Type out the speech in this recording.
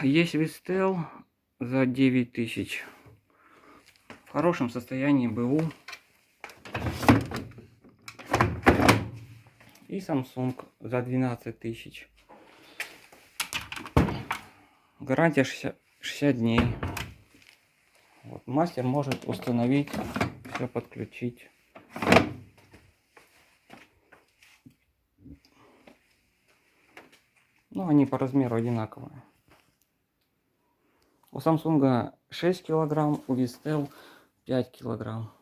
есть Вистел за 9000. В хорошем состоянии БУ. И Samsung за 12000. Гарантия 60 дней. Вот, мастер может установить, все подключить. Ну, они по размеру одинаковые. У Samsung 6 килограмм, у Vistel 5 килограмм.